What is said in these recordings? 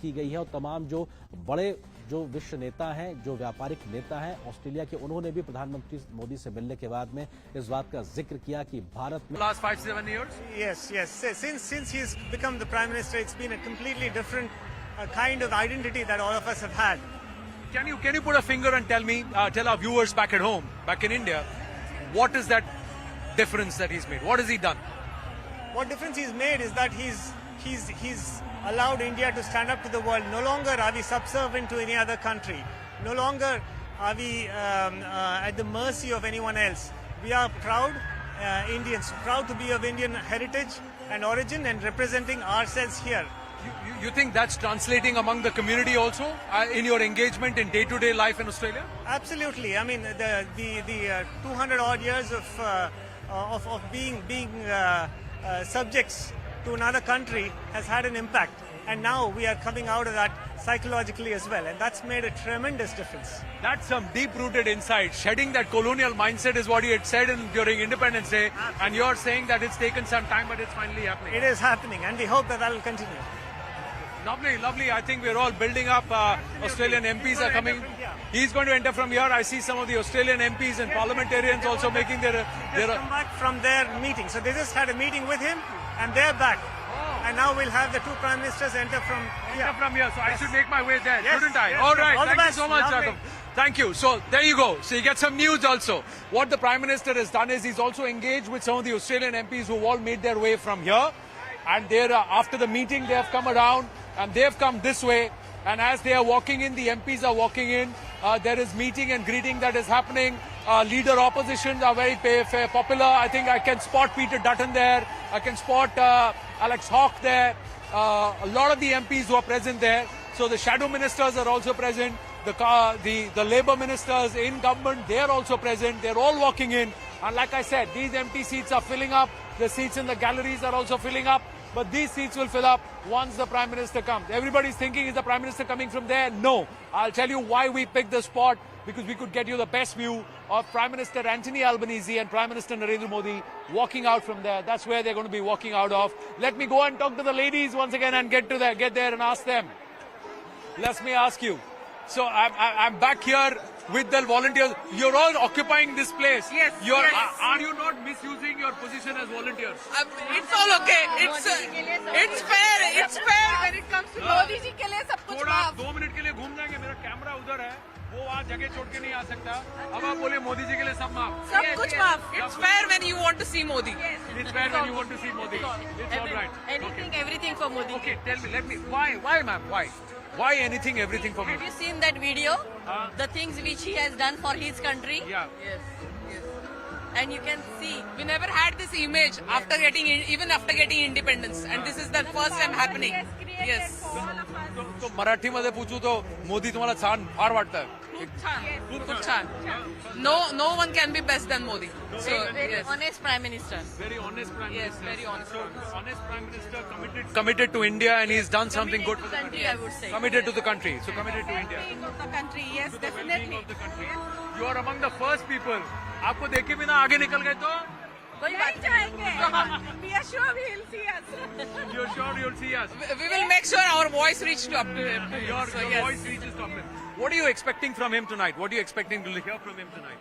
की गई है और तमाम जो बड़े जो विश्व नेता हैं, जो व्यापारिक नेता हैं ऑस्ट्रेलिया के, उन्होंने भी प्रधानमंत्री मोदी से मिलने के बाद में इस बात का जिक्र किया कि भारत में last 5-7 years. Yes. Since he's become the prime minister, it's been a completely different kind of identity that all of us have had. Can you put a finger and tell me, tell our viewers back at home, back in India, what is that difference that he's made? What has he done? What difference he's made is that he's allowed India to stand up to the world. No longer are we subservient to any other country. No longer are we at the mercy of anyone else. We are proud Indians, proud to be of Indian heritage and origin and representing ourselves here. You think that's translating among the community also in your engagement in day-to-day life in Australia? Absolutely. I mean, the 200 odd years of being subjects to another country has had an impact, and now we are coming out of that psychologically as well, and that's made a tremendous difference. That's some deep-rooted insight. Shedding that colonial mindset is what he had said during Independence Day, and you're saying that it's taken some time, but it's finally happening. It is happening, and we hope that will continue. Lovely. I think we're all building up. Australian MPs are coming. He's going to enter from here. I see some of the Australian MPs and parliamentarians also making their come back from their meeting. So they just had a meeting with him, and they're back. And now we'll have the two prime ministers enter from here. So I should make my way there, Yes, shouldn't I? yes, All right. all the Thank you best. so much, Lovely. Jacob. Thank you. So there you go. So you get some news also. What the Prime Minister has done is he's also engaged with some of the Australian MPs who all made their way from here. And they're, after the meeting, they have come around and they've come this way. And as they are walking in, the MPs are walking in. There is meeting and greeting that is happening. Leader oppositions are very popular. I think I can spot Peter Dutton there. I can spot Alex Hawke there. A lot of the MPs who are present there. So the shadow ministers are also present. The Labour ministers in government, they are also present. They're all walking in. And like I said, these empty seats are filling up. The seats in the galleries are also filling up. But these seats will fill up once the Prime Minister comes. Everybody's thinking, is the Prime Minister coming from there? No. I'll tell you why we picked this spot. Because we could get you the best view of Prime Minister Anthony Albanese and Prime Minister Narendra Modi walking out from there. That's where they're going to be walking out of. Let me go and talk to the ladies once again and get there and ask them. Let me ask you. So I'm back here with the volunteers. You're all occupying this place. Yes. Are you not misusing your position as volunteers? It's all okay. It's fair. It's fair when it comes to Modi ji के लिए सब कुछ थोड़ा माफ. 2 minute के लिए घूम जाएंगे. मेरा कैमरा उधर है. वो वहाँ जगह छोड़ के नहीं आ सकता. अब आप बोले मोदी जी के लिए सब माफ. सब कुछ माफ. It's fair when you want to see Modi. It's fair when you want to see Modi. It's all right. Anything, everything for Modi. Okay, tell me. Why, ma'am? Why anything, everything for Have Modi? you seen that video? The things which he has done for his country. Yeah. Yes. And you can see, we never had this image after getting independence, and this is the first time happening. Yes. तो मराठी मध्ये पूछू तो मोदी तुम्हाला छान फार वाटतं. खूप छान. No one can be best than Modi. So very honest Prime Minister. Very honest Prime Yes, Minister. very honest. Honest Prime Minister, committed to India, and he's done something good for the country. I would say. Committed to the country. So committed to India. Well-being of the country, yes, To the well-being definitely. of the country. You are among the first people. आपको देखे बिना आगे निकल गए तो? कोई बात नहीं. We are sure he will see us. You're sure you'll see us. We will make sure our voice reaches to up to him. Your So, yes. voice reaches to him. What are you expecting from him tonight? What are you expecting to hear from him tonight?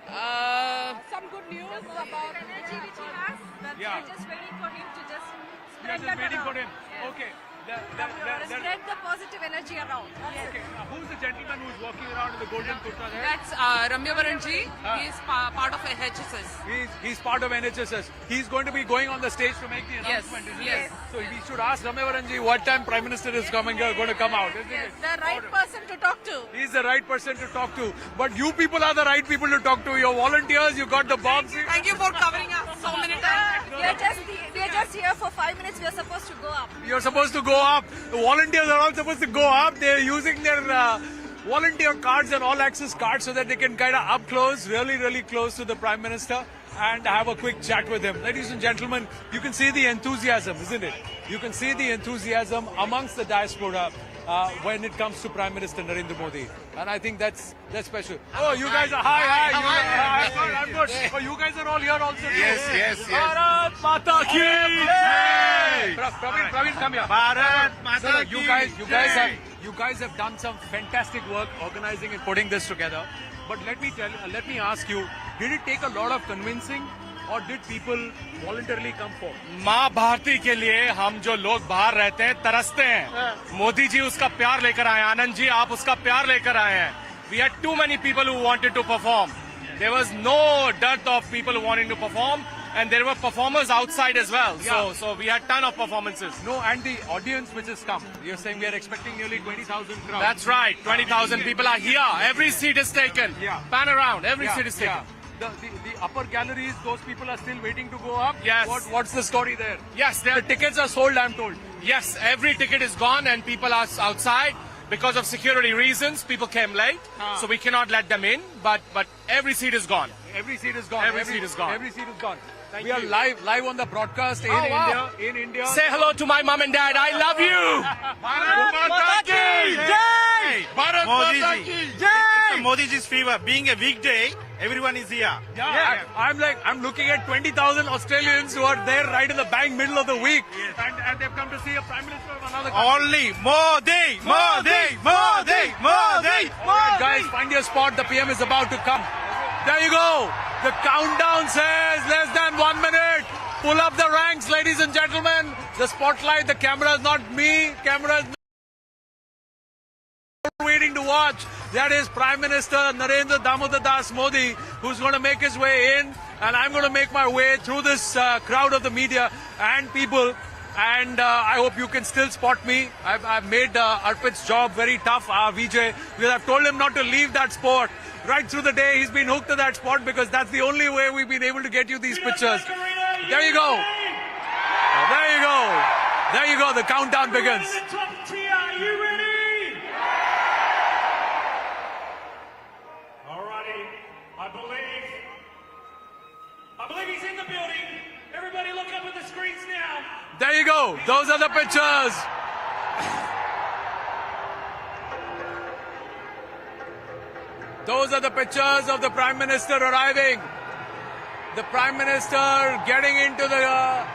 Some good news about energy which he has. That Yeah. we're just waiting for him to just You're spread just that waiting for around. him. Yes. Okay. Spread the positive energy around. Okay. Who's the gentleman who's walking around in the golden kurta there? That's Ramya Baranji. He is part of HSS. He's part of NHSS. He's going to be going on the stage to make the Yes, announcement, isn't yes. it? So we should ask Ramya what time Prime Minister is going to come out, isn't Yes, it? The right person to talk to. He's the right person to talk to. But you people are the right people to talk to. You're volunteers, you got the bombs. Thank you for covering us so many times. We are just here for 5 minutes. We are supposed to go up. You're supposed to go up. The volunteers are all supposed to go up. They're using their volunteer cards and all access cards so that they can kind of up close, really close to the Prime Minister and have a quick chat with him. Ladies and gentlemen, you can see the enthusiasm, isn't it? You can see the enthusiasm amongst the diaspora. when it comes to Prime Minister Narendra Modi. And I think that's special. Oh, you guys are hi. I'm good. Oh, you guys are all here also. Yes. Bharat Mata ki jai! Praveen, come here. Bharat Mata You ki guys jai! you guys have done some fantastic work organizing and putting this together. But let me ask you, did it take a lot of convincing, or did people voluntarily come forward? माँ भारती के लिए हम जो लोग बाहर रहते हैं तरसते हैं। मोदी जी उसका प्यार लेकर आए, आनंद जी आप उसका प्यार लेकर आए हैं। We had too many people who wanted to perform. There was no dearth of people who wanted to perform, and there were performers outside as well. Yeah. So we had ton of performances. No, and the audience which has come. You're saying we are expecting nearly 20,000 crowd. That's right. 20,000 people are here. Every seat is taken. Yeah. Pan around. Every seat is taken. The upper galleries, those people are still waiting to go up. Yes. What's the story there? Yes, The tickets are sold, I'm told. Yes, every ticket is gone and people are outside because of security reasons. People came late, so we cannot let them in. But every seat is gone. Every seat is gone. Every seat is gone. Every seat is gone. Thank we are you. live on the broadcast in wow. India. In India. Say hello to my mom and dad. I love you. Bharat Mata ki jai. Bharat Mata ki jai. Modi ji's fever. Being a weekday, everyone is here. Yeah. I'm looking at 20,000 Australians who are there right in the bang middle of the week, and they've come to see a prime minister of another country. Only Modi, Modi, Modi, Modi. All right, guys, find your spot. The PM is about to come. There you go. The countdown says less than 1 minute. Pull up the ranks, ladies and gentlemen. The spotlight, the camera is not me. Camera is waiting to watch. That is Prime Minister Narendra Damodar Das Modi, who's going to make his way in. And I'm going to make my way through this crowd of the media and people. And I hope you can still spot me. I've made Arpit's job very tough, Vijay, because I've told him not to leave that spot. Right through the day, he's been hooked to that spot because that's the only way we've been able to get you these pictures. There you go. There you go. There you go. The countdown begins. Are you ready? Alrighty. I believe he's in the building. Everybody look up at the screens now. There you go. Those are the pictures. Those are the pictures of the Prime Minister arriving. The Prime Minister getting into the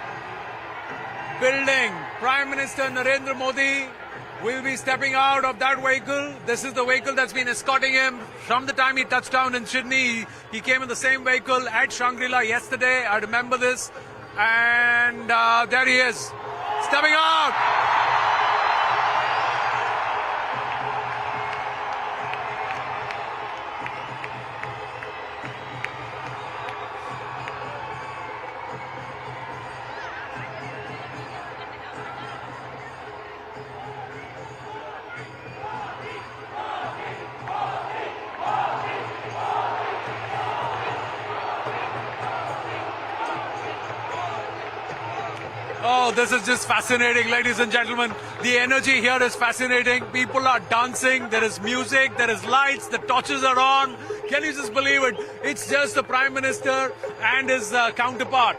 building. Prime Minister Narendra Modi will be stepping out of that vehicle. This is the vehicle that's been escorting him from the time he touched down in Sydney. He came in the same vehicle at Shangri-La yesterday. I remember this. And there he is, stepping out. Oh, this is just fascinating, ladies and gentlemen. The energy here is fascinating. People are dancing. There is music. There is lights. The torches are on. Can you just believe it? It's just the Prime Minister and his counterpart,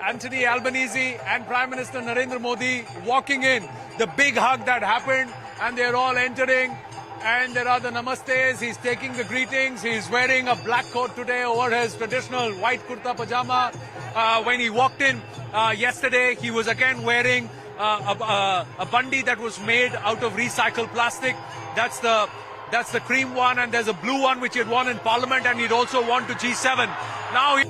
Anthony Albanese, and Prime Minister Narendra Modi walking in. The big hug that happened, and they're all entering. And there are the namastes. He's taking the greetings. He's wearing a black coat today over his traditional white kurta pajama. When he walked in yesterday, he was again wearing a bandi that was made out of recycled plastic. That's the cream one, and there's a blue one which he had worn in Parliament, and he'd also worn to G7. Now he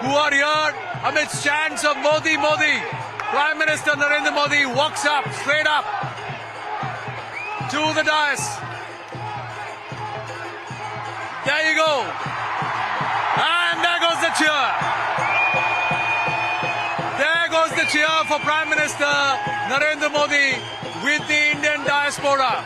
who are here amidst chants of Modi, Modi. Prime Minister Narendra Modi walks up, straight up to the dais. There you go. cheer. There goes the cheer for Prime Minister Narendra Modi with the Indian diaspora.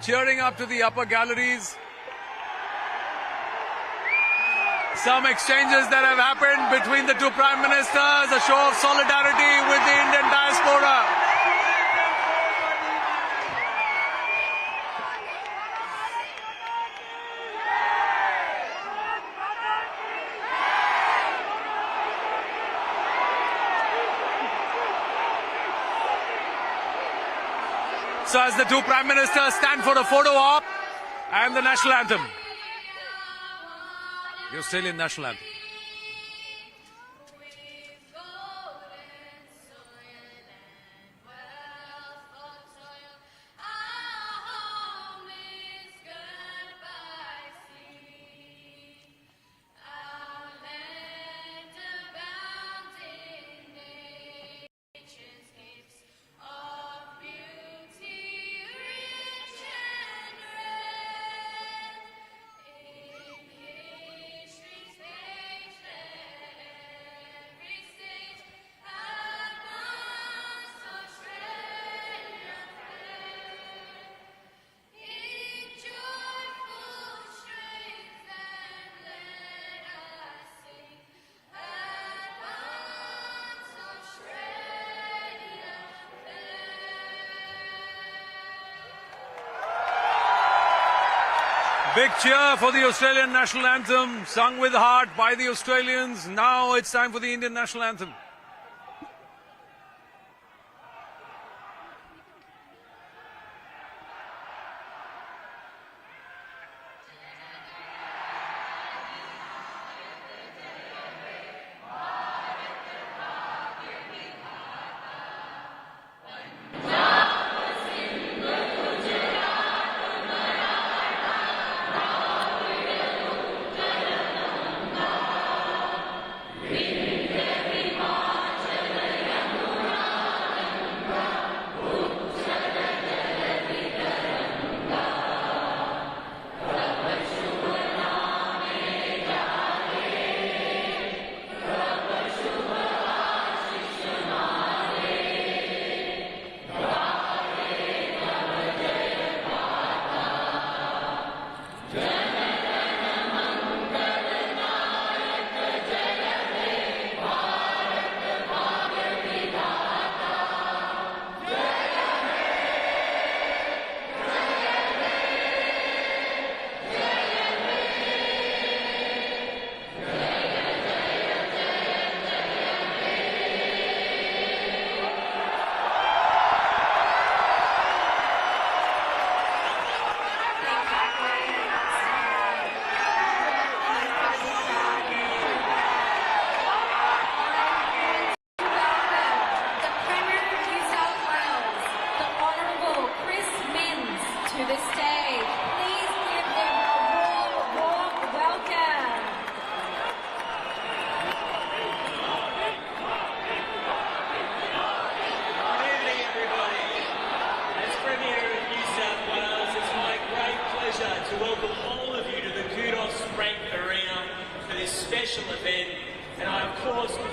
Cheering up to the upper galleries. Some exchanges that have happened between the two prime ministers, a show of solidarity with the Indian diaspora. So as the two prime ministers stand for a photo op and the national anthem. The Australian national anthem. Big cheer for the Australian national anthem, sung with heart by the Australians. Now it's time for the Indian national anthem.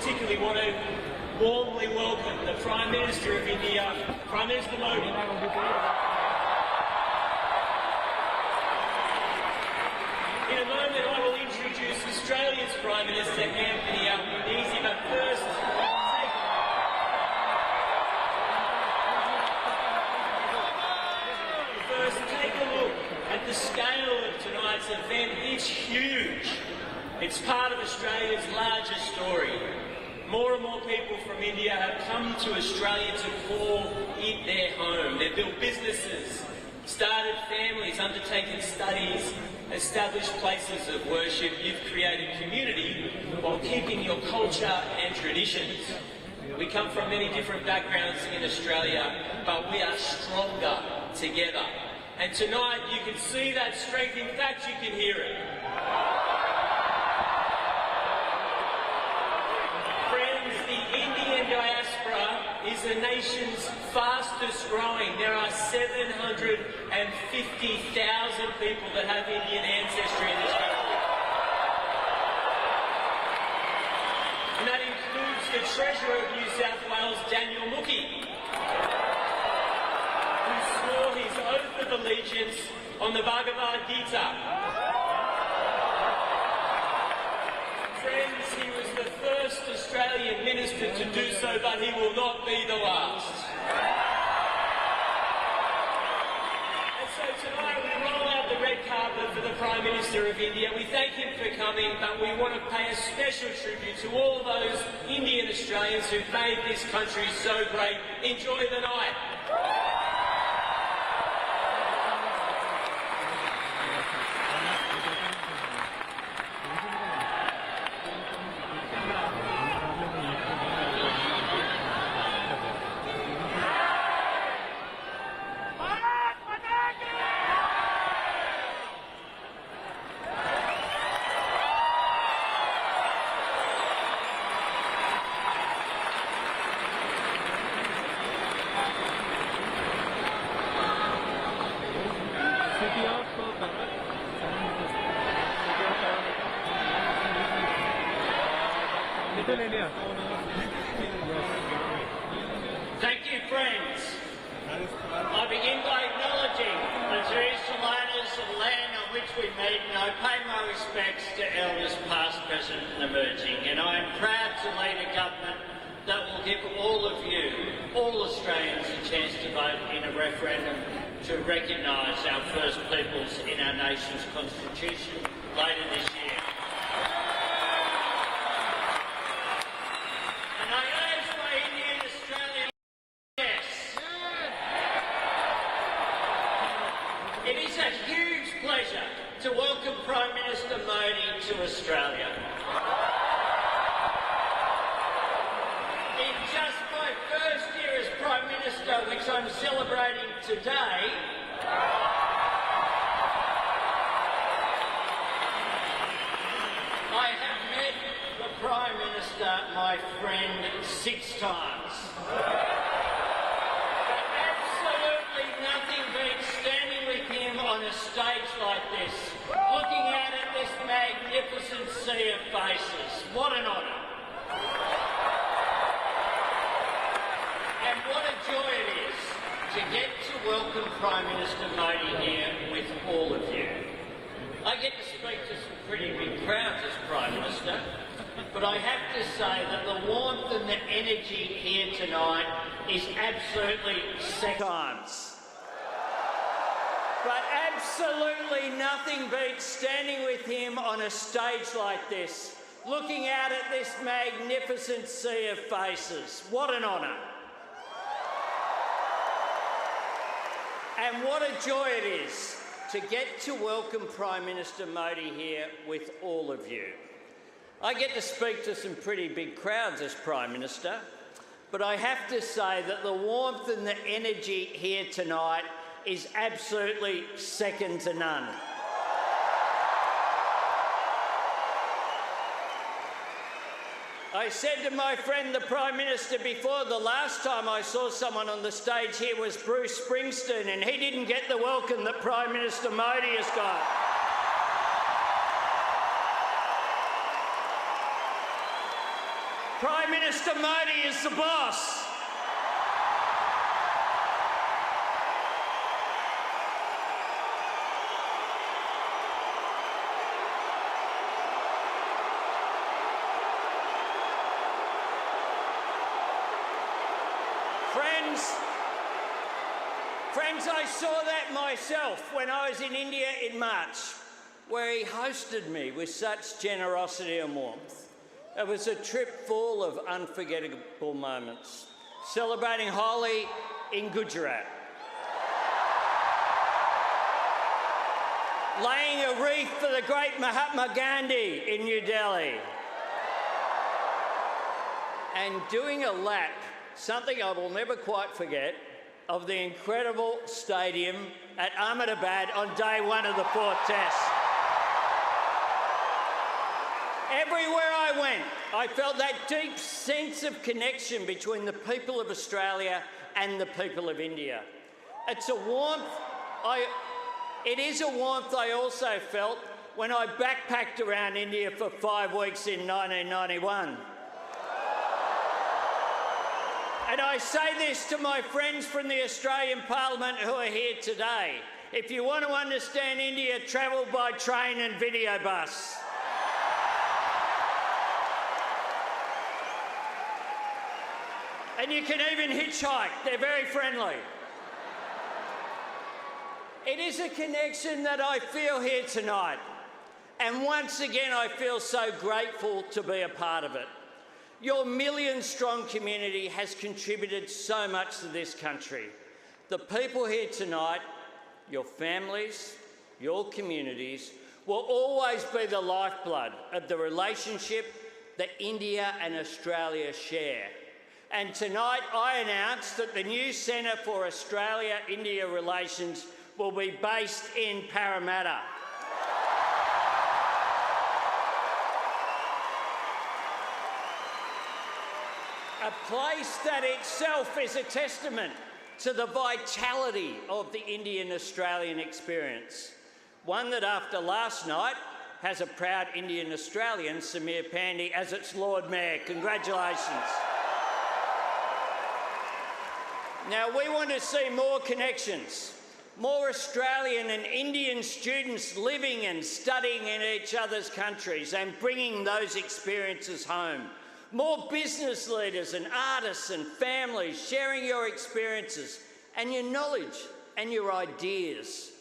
particularly want to warmly welcome the Prime Minister of India, Prime Minister Modi. In a moment, I will introduce Australia's Prime Minister, Anthony Albanese, but first take a look at the scale of tonight's event. It's huge. It's part of Australia's larger story. More and more people from India have come to Australia to call it their home. They've built businesses, started families, undertaken studies, established places of worship. You've created community while keeping your culture and traditions. We come from many different backgrounds in Australia, but we are stronger together. And tonight you can see that strength. In fact, you can hear it. Friends, the Indian diaspora is is the nation's fastest growing. There are 750,000 people that have Indian ancestry in this country. And that includes the Treasurer of New South Wales, Daniel Mookhey, who swore his oath of allegiance on the Bhagavad Gita. Friends, he was the first Australian minister to do so, but he will not be the last. And so tonight we roll out the red carpet for the Prime Minister of India. We thank him for coming, but we want to pay a special tribute to all those Indian Australians who've made this country so great. Enjoy the night. Thank you, friends. I begin by acknowledging the traditional owners of the land on which we meet, and I pay my respects to elders past, present and emerging. And I am proud to lead a government that will give all of you, all Australians, a chance to vote in a referendum to recognise our First Peoples in our nation's constitution later this year. And I urge my Indian Australian yes. It is a huge pleasure to welcome Prime Minister Modi to Australia. In just my first year as Prime Minister, which I'm celebrating today, I have met the Prime Minister, my friend, 6 times. But absolutely nothing beats standing with him on a stage like this, looking out at this magnificent sea of faces. What an honour. And what a joy it is to get to welcome Prime Minister Modi here with all of you. I get to speak to some pretty big crowds as Prime Minister, but I have to say that the warmth and the energy here tonight is absolutely second times. But absolutely nothing beats standing with him on a stage like this, looking out at this magnificent sea of faces. What an honour. And what a joy it is to get to welcome Prime Minister Modi here with all of you. I get to speak to some pretty big crowds as Prime Minister, but I have to say that the warmth and the energy here tonight is absolutely second to none. I said to my friend the Prime Minister before, the last time I saw someone on the stage here was Bruce Springsteen, and he didn't get the welcome that Prime Minister Modi has got. Prime Minister Modi is the boss. Friends, I saw that myself when I was in India in March, where he hosted me with such generosity and warmth. It was a trip full of unforgettable moments, celebrating Holi in Gujarat, laying a wreath for the great Mahatma Gandhi in New Delhi, and doing a lap, something I will never quite forget, of the incredible stadium at Ahmedabad on day 1 of the 4th Test. Everywhere I went, I felt that deep sense of connection between the people of Australia and the people of India. It's a warmth. It is a warmth I also felt when I backpacked around India for 5 weeks in 1991. And I say this to my friends from the Australian Parliament who are here today. If you want to understand India, travel by train and video bus. And you can even hitchhike. They're very friendly. It is a connection that I feel here tonight. And once again, I feel so grateful to be a part of it. Your million-strong community has contributed so much to this country. The people here tonight, your families, your communities, will always be the lifeblood of the relationship that India and Australia share. And tonight I announce that the new Centre for Australia-India Relations will be based in Parramatta. A place that itself is a testament to the vitality of the Indian-Australian experience. One that after last night has a proud Indian Australian, Samir Pandey, as its Lord Mayor. Congratulations. Now, we want to see more connections, more Australian and Indian students living and studying in each other's countries and bringing those experiences home. More business leaders and artists and families sharing your experiences and your knowledge and your ideas.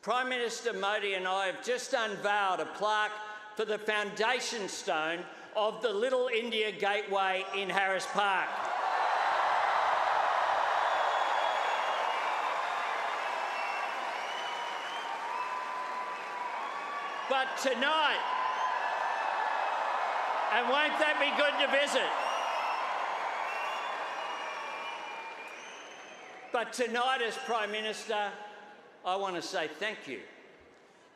Prime Minister Modi and I have just unveiled a plaque for the foundation stone of the Little India Gateway in Harris Park. But tonight, and won't that be good to visit? But tonight, as Prime Minister, I want to say thank you.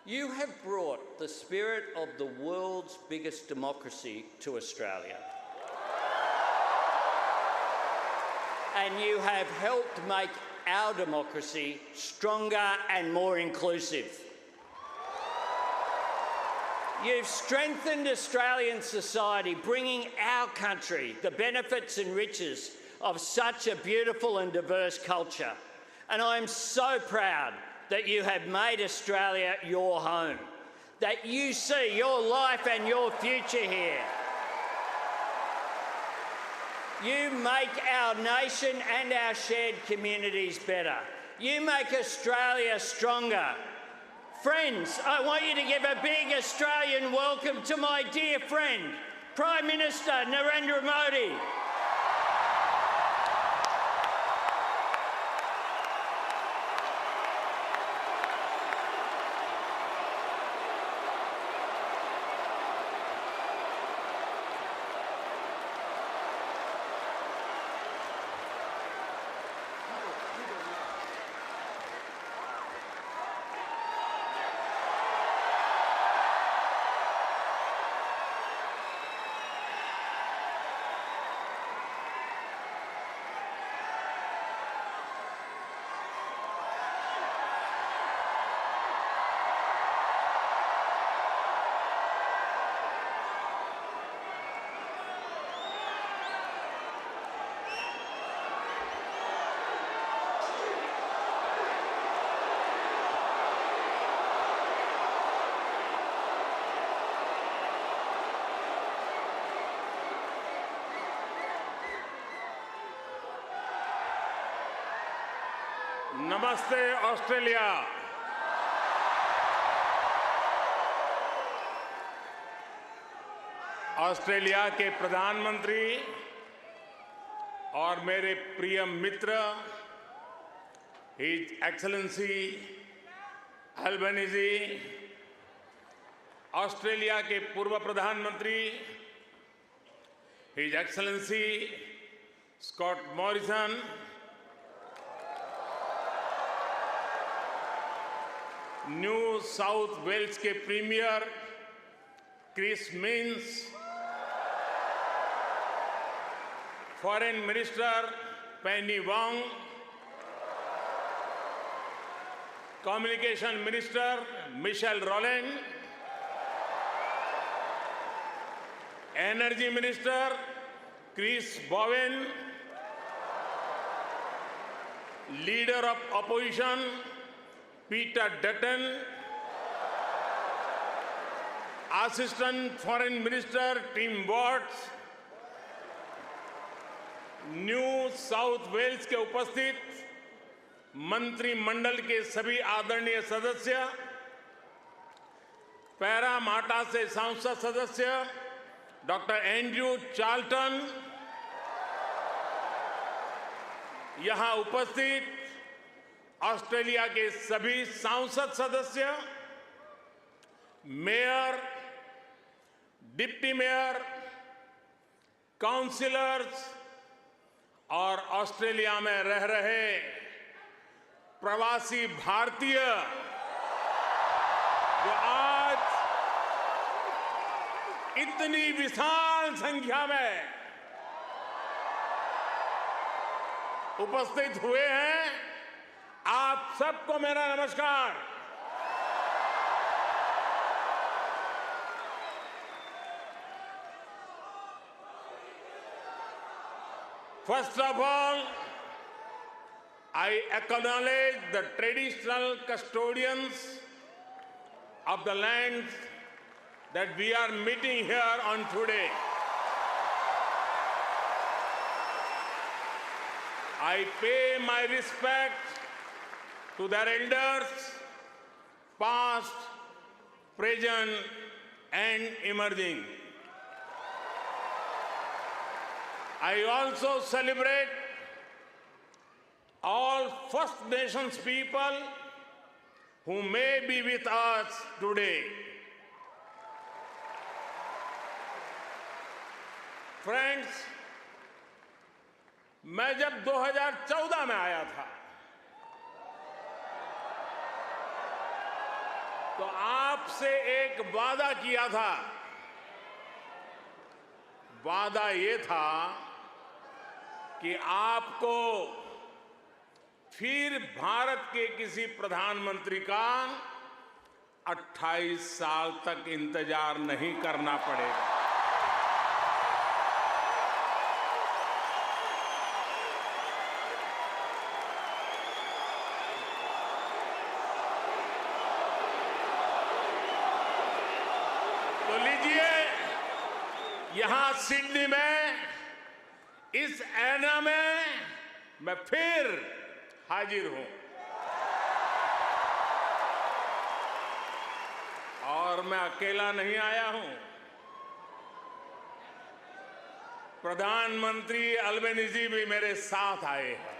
You have brought the spirit of the world's biggest democracy to Australia. And you have helped make our democracy stronger and more inclusive. You've strengthened Australian society, bringing our country the benefits and riches of such a beautiful and diverse culture. And I'm so proud that you have made Australia your home, that you see your life and your future here. You make our nation and our shared communities better. You make Australia stronger. Friends, I want you to give a big Australian welcome to my dear friend, Prime Minister Narendra Modi. नमस्ते Australia. Australia के प्रधानमंत्री और मेरे प्रिय मित्र His Excellency Albanese, Australia के पूर्व प्रधानमंत्री His Excellency Scott Morrison, New South Wales के premier Chris Minns, Foreign Minister Penny Wong, Communication Minister Michelle Rowland, Energy Minister Chris Bowen, Leader of Opposition Peter Dutton, Assistant Foreign Minister Tim Watts, New South Wales के उपस्थित मंत्रिमंडल के सभी आदरणीय सदस्य, Parramatta से सांसद सदस्य डॉक्टर एंड्रयू चार्ल्टन, यहां उपस्थित ऑस्ट्रेलिया के सभी सांसद सदस्य, मेयर, डिप्टी मेयर, काउंसिलर्स और ऑस्ट्रेलिया में रह रहे प्रवासी भारतीय जो आज इतनी विशाल संख्या में उपस्थित हुए हैं, आप सबको मेरा नमस्कार। First of all, I acknowledge the traditional custodians of the lands that we are meeting here on today. I pay my respect to their elders, past, present, and emerging. I also celebrate all First Nations people who may be with us today. Friends, मैं जब 2014 में आया था तो आपसे एक वादा किया था। वादा ये था कि आपको फिर भारत के किसी प्रधानमंत्री का 28 साल तक इंतजार नहीं करना पड़ेगा। तो लीजिए, यहां सिडनी में इस ऐना में मैं फिर हाजिर हूं और मैं अकेला नहीं आया हूं। प्रधानमंत्री अल्बेनीजी भी मेरे साथ आए हैं।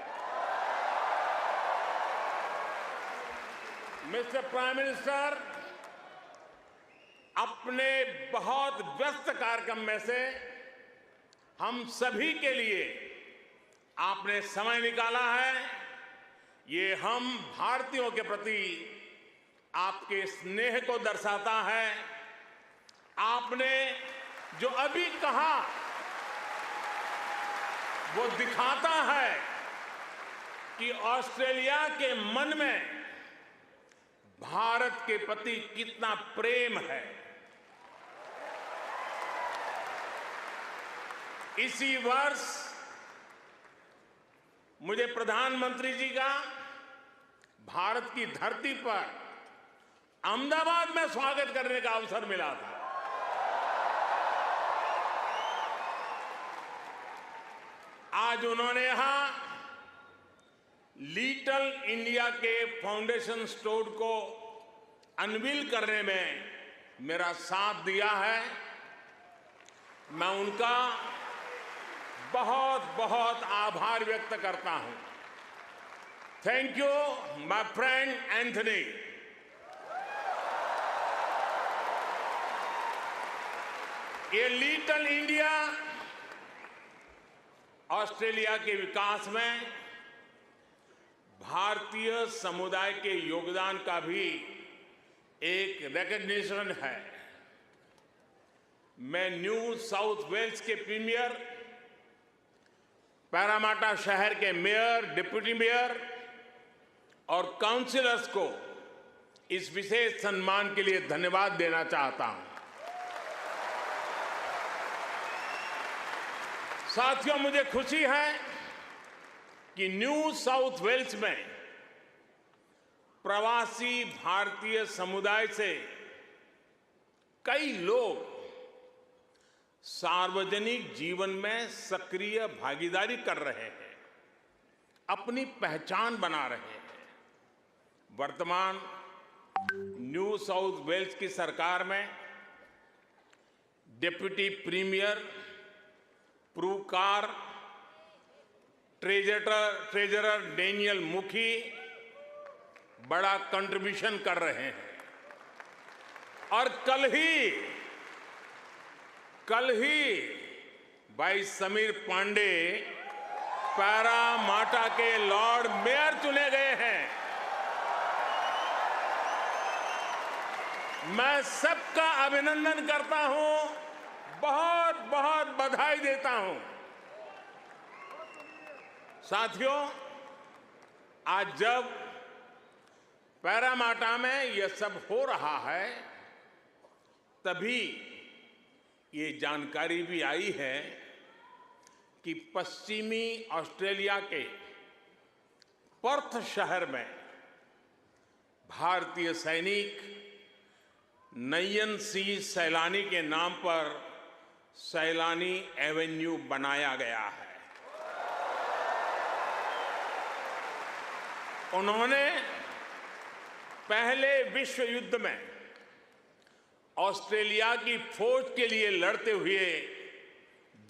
मिस्टर प्राइम मिनिस्टर, अपने बहुत व्यस्त कार्यक्रम में से हम सभी के लिए आपने समय निकाला है। ये हम भारतीयों के प्रति आपके स्नेह को दर्शाता है। आपने जो अभी कहा वो दिखाता है कि ऑस्ट्रेलिया के मन में भारत के प्रति कितना प्रेम है। इसी वर्ष मुझे प्रधानमंत्री जी का भारत की धरती पर अहमदाबाद में स्वागत करने का अवसर मिला था। आज उन्होंने यहां लिटिल इंडिया के फाउंडेशन स्टोर को अनवील करने में मेरा साथ दिया है। मैं उनका बहुत बहुत आभार व्यक्त करता हूं। Thank you my friend Anthony. ये लिटिल इंडिया ऑस्ट्रेलिया के विकास में भारतीय समुदाय के योगदान का भी एक रिकॉग्निशन है। मैं न्यू साउथ वेल्स के प्रीमियर, पैरामाटा शहर के मेयर, डिप्टी मेयर और काउंसिलर्स को इस विशेष सम्मान के लिए धन्यवाद देना चाहता हूं। साथियों, मुझे खुशी है कि न्यू साउथ वेल्स में प्रवासी भारतीय समुदाय से कई लोग सार्वजनिक जीवन में सक्रिय भागीदारी कर रहे हैं, अपनी पहचान बना रहे हैं। वर्तमान न्यू साउथ वेल्स की सरकार में डिप्टी प्रीमियर, प्रूकार, ट्रेजरर डेनियल मुखी बड़ा कंट्रीब्यूशन कर रहे हैं। और कल ही भाई समीर पांडे पैरामाटा के लॉर्ड मेयर चुने गए हैं। मैं सबका अभिनंदन करता हूं, बहुत बहुत बधाई देता हूं। साथियों, आज जब पैरामाटा में यह सब हो रहा है, तभी ये जानकारी भी आई है कि पश्चिमी ऑस्ट्रेलिया के पर्थ शहर में भारतीय सैनिक नयन सिंह सैलानी के नाम पर सैलानी एवेन्यू बनाया गया है। उन्होंने पहले विश्व युद्ध में ऑस्ट्रेलिया की फौज के लिए लड़ते हुए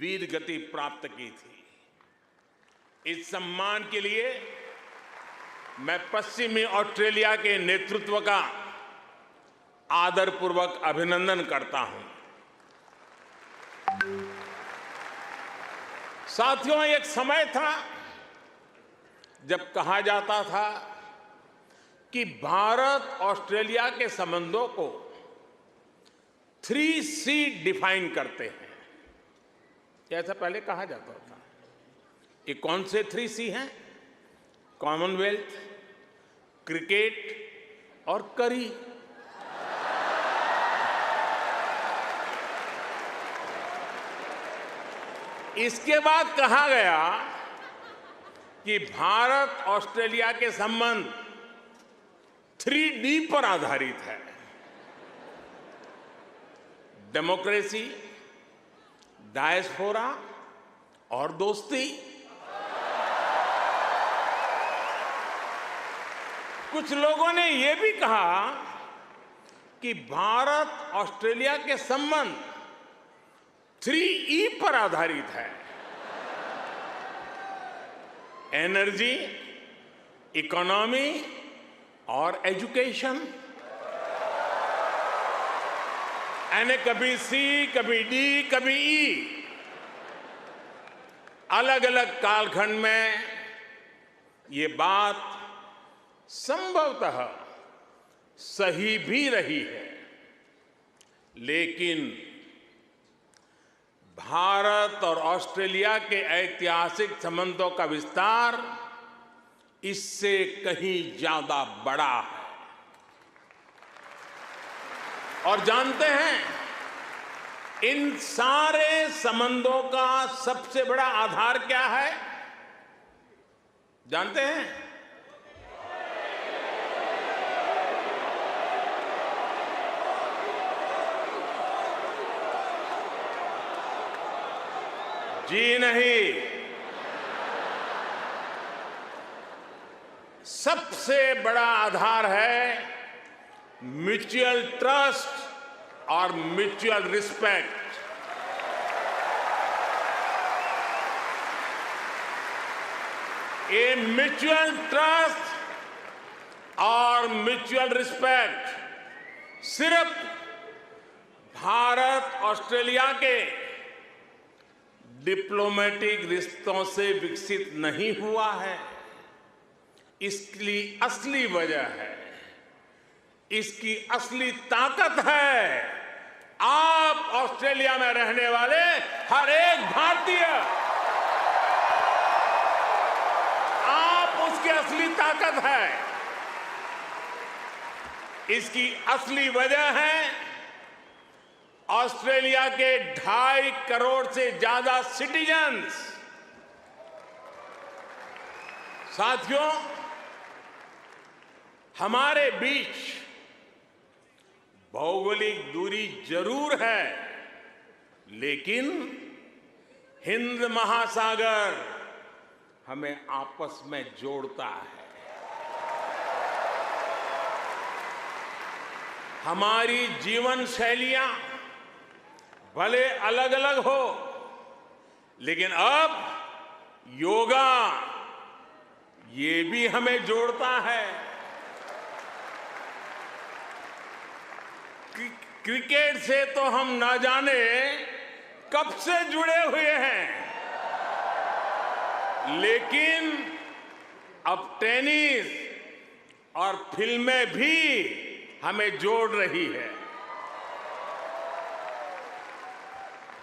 वीर गति प्राप्त की थी। इस सम्मान के लिए मैं पश्चिमी ऑस्ट्रेलिया के नेतृत्व का आदरपूर्वक अभिनंदन करता हूं। साथियों, एक समय था जब कहा जाता था कि भारत ऑस्ट्रेलिया के संबंधों को 3C डिफाइन करते हैं, ऐसा पहले कहा जाता था। ये कौन से 3C हैं? कॉमनवेल्थ, क्रिकेट और करी। इसके बाद कहा गया कि भारत ऑस्ट्रेलिया के संबंध 3D पर आधारित है। डेमोक्रेसी, डायस्पोरा और दोस्ती। कुछ लोगों ने यह भी कहा कि भारत ऑस्ट्रेलिया के संबंध 3E पर आधारित है। एनर्जी, इकोनॉमी और एजुकेशन। यानी कभी C, कभी D, कभी E। अलग अलग कालखंड में ये बात संभवतः सही भी रही है, लेकिन भारत और ऑस्ट्रेलिया के ऐतिहासिक संबंधों का विस्तार इससे कहीं ज्यादा बड़ा है। और जानते हैं, इन सारे संबंधों का सबसे बड़ा आधार क्या है? जानते हैं? जी नहीं, सबसे बड़ा आधार है म्यूचुअल ट्रस्ट और म्यूचुअल रिस्पेक्ट। ये म्यूचुअल ट्रस्ट और म्यूचुअल रिस्पेक्ट सिर्फ भारत ऑस्ट्रेलिया के डिप्लोमेटिक रिश्तों से विकसित नहीं हुआ है। इसकी असली वजह है, इसकी असली ताकत है आप ऑस्ट्रेलिया में रहने वाले हर एक भारतीय, आप उसकी असली ताकत है। इसकी असली वजह है ऑस्ट्रेलिया के 2.5 करोड़ से ज्यादा सिटीजन्स। साथियों, हमारे बीच भौगोलिक दूरी जरूर है, लेकिन हिंद महासागर हमें आपस में जोड़ता है। हमारी जीवन शैलियां भले अलग अलग हो, लेकिन अब योगा ये भी हमें जोड़ता है। क्रिकेट से तो हम ना जाने कब से जुड़े हुए हैं, लेकिन अब टेनिस और फिल्में भी हमें जोड़ रही है।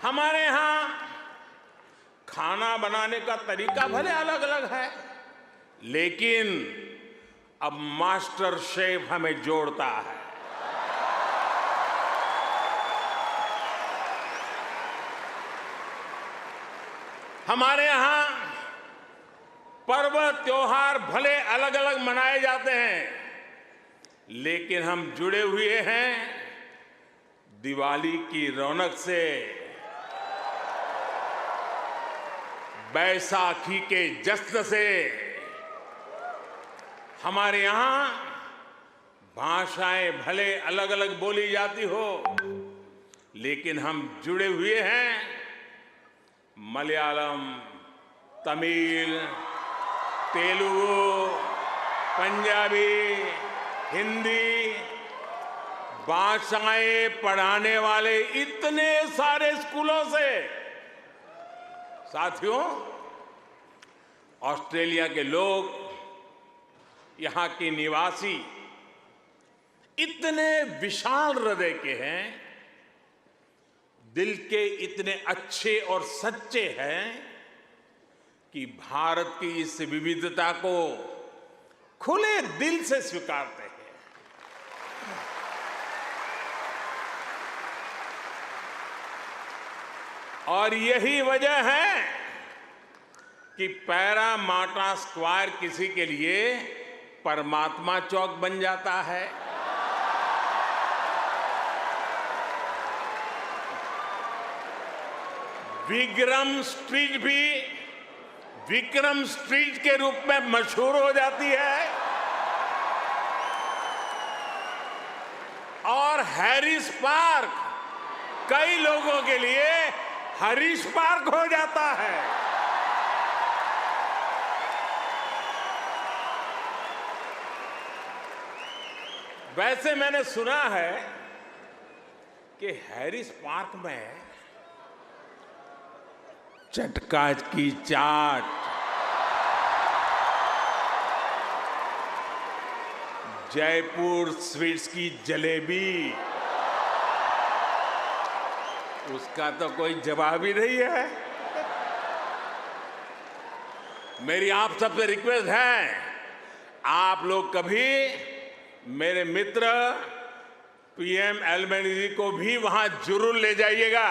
हमारे यहां खाना बनाने का तरीका भले अलग अलग है, लेकिन अब मास्टर शेफ हमें जोड़ता है। हमारे यहां पर्व त्योहार भले अलग अलग मनाए जाते हैं, लेकिन हम जुड़े हुए हैं दिवाली की रौनक से, बैसाखी के जश्न से। हमारे यहां भाषाएं भले अलग अलग बोली जाती हो, लेकिन हम जुड़े हुए हैं मलयालम, तमिल, तेलुगु, पंजाबी, हिंदी भाषाएं पढ़ाने वाले इतने सारे स्कूलों से। साथियों, ऑस्ट्रेलिया के लोग, यहां के निवासी इतने विशाल हृदय के हैं, दिल के इतने अच्छे और सच्चे हैं कि भारत की इस विविधता को खुले दिल से स्वीकारते हैं। और यही वजह है कि पैरामाटा स्क्वायर किसी के लिए परमात्मा चौक बन जाता है। विक्रम स्ट्रीट भी विक्रम स्ट्रीट के रूप में मशहूर हो जाती है, और हैरिस पार्क कई लोगों के लिए हरीश पार्क हो जाता है। वैसे मैंने सुना है कि हैरिस पार्क में चटका की चाट, जयपुर स्वीट्स की जलेबी, उसका तो कोई जवाब ही नहीं है। मेरी आप सबसे रिक्वेस्ट है, आप लोग कभी मेरे मित्र पीएम एल्बनीज़ी को भी वहां जरूर ले जाइएगा।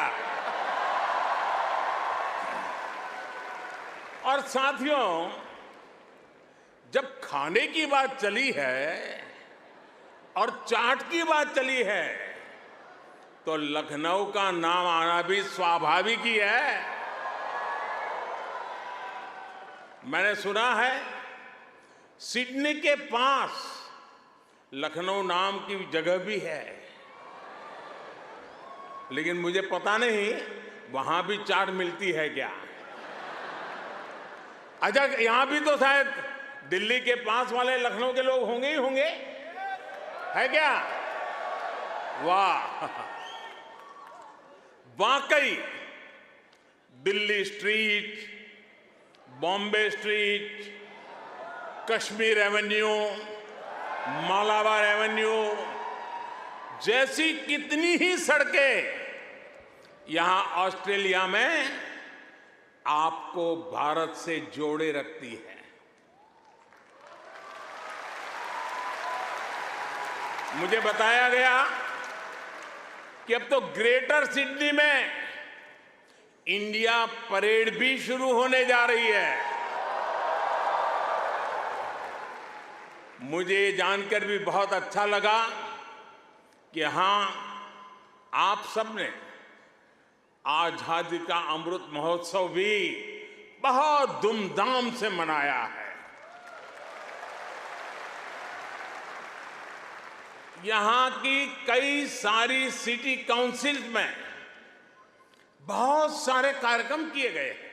और साथियों, जब खाने की बात चली है और चाट की बात चली है, तो लखनऊ का नाम आना भी स्वाभाविक ही है। मैंने सुना है सिडनी के पास लखनऊ नाम की जगह भी है, लेकिन मुझे पता नहीं वहां भी चाट मिलती है क्या। अच्छा, यहां भी तो शायद दिल्ली के पास वाले लखनऊ के लोग होंगे ही होंगे, है क्या? वाह, वाकई Delhi street, Bombay street, Kashmir Avenue, Malabar Avenue, जैसी कितनी ही सड़कें यहां ऑस्ट्रेलिया में आपको भारत से जोड़े रखती है। मुझे बताया गया कि अब तो ग्रेटर सिडनी में इंडिया परेड भी शुरू होने जा रही है। मुझे जानकर भी बहुत अच्छा लगा कि यहां आप सबने आजादी का अमृत महोत्सव भी बहुत धूमधाम से मनाया है। यहां की कई सारी सिटी काउंसिल्स में बहुत सारे कार्यक्रम किए गए हैं।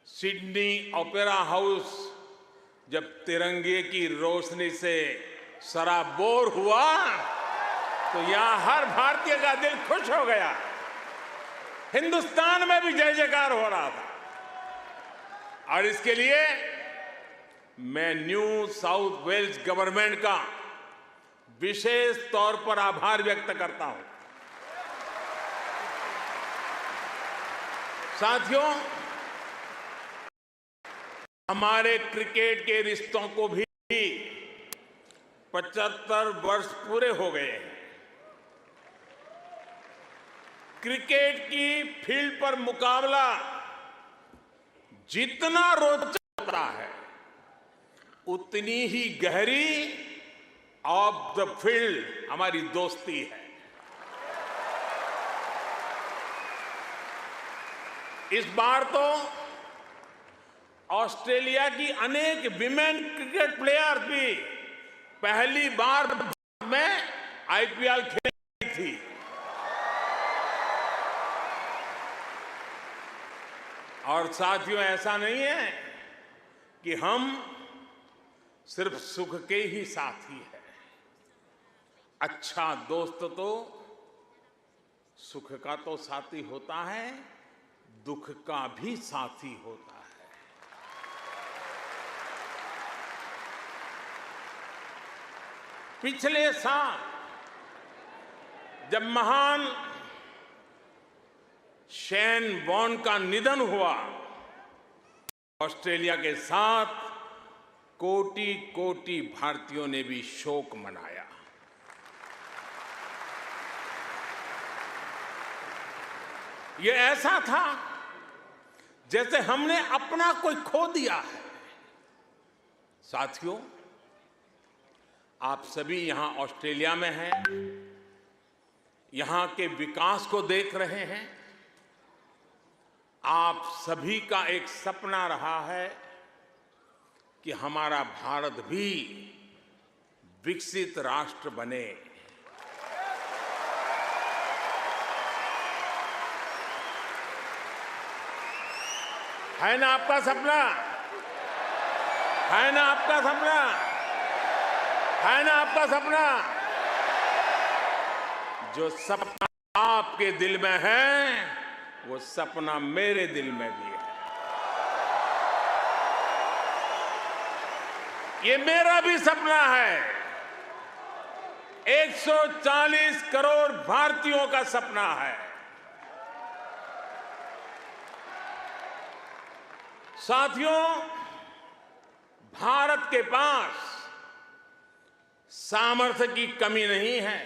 सिडनी ओपेरा हाउस जब तिरंगे की रोशनी से सराबोर हुआ तो यहां हर भारतीय का दिल खुश हो गया। हिंदुस्तान में भी जय जयकार हो रहा था। और इसके लिए मैं न्यू साउथ वेल्स गवर्नमेंट का विशेष तौर पर आभार व्यक्त करता हूं। साथियों, हमारे क्रिकेट के रिश्तों को भी 75 वर्ष पूरे हो गए हैं। क्रिकेट की फील्ड पर मुकाबला जितना रोचक होता है, उतनी ही गहरी ऑफ द फील्ड हमारी दोस्ती है। इस बार तो ऑस्ट्रेलिया की अनेक विमेन क्रिकेट प्लेयर भी पहली बार में आईपीएल खेली थी। और साथियों, ऐसा नहीं है कि हम सिर्फ सुख के ही साथी हैं। अच्छा दोस्त तो सुख का तो साथी होता है, दुख का भी साथी होता है। पिछले साल जब महान शेन वॉर्न का निधन हुआ, ऑस्ट्रेलिया के साथ कोटि कोटि भारतीयों ने भी शोक मनाया। ये ऐसा था जैसे हमने अपना कोई खो दिया है। साथियों, आप सभी यहां ऑस्ट्रेलिया में हैं, यहां के विकास को देख रहे हैं। आप सभी का एक सपना रहा है कि हमारा भारत भी विकसित राष्ट्र बने। है ना आपका सपना? है ना आपका सपना? है ना आपका सपना? जो सपना आपके दिल में है, वो सपना मेरे दिल में भी है। ये मेरा भी सपना है। 140 करोड़ भारतीयों का सपना है। साथियों, भारत के पास सामर्थ्य की कमी नहीं है।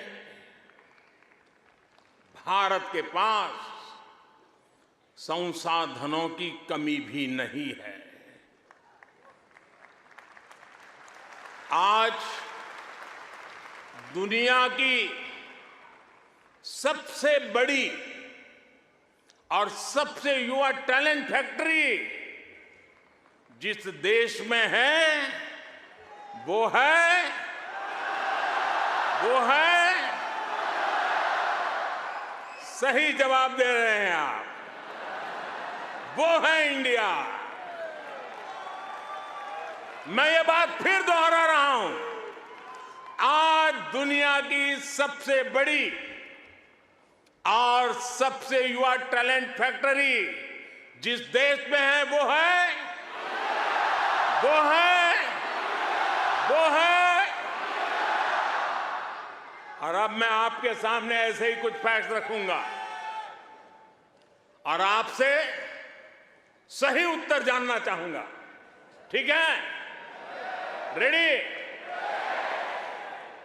भारत के पास संसाधनों की कमी भी नहीं है। आज दुनिया की सबसे बड़ी और सबसे युवा टैलेंट फैक्ट्री जिस देश में है, वो है सही जवाब दे रहे हैं आप, वो है इंडिया। मैं ये बात फिर दोहरा रहा हूं, आज दुनिया की सबसे बड़ी और सबसे युवा टैलेंट फैक्ट्री जिस देश में है, वो है और अब मैं आपके सामने ऐसे ही कुछ फैक्ट रखूंगा और आपसे सही उत्तर जानना चाहूंगा। ठीक है? रेडी?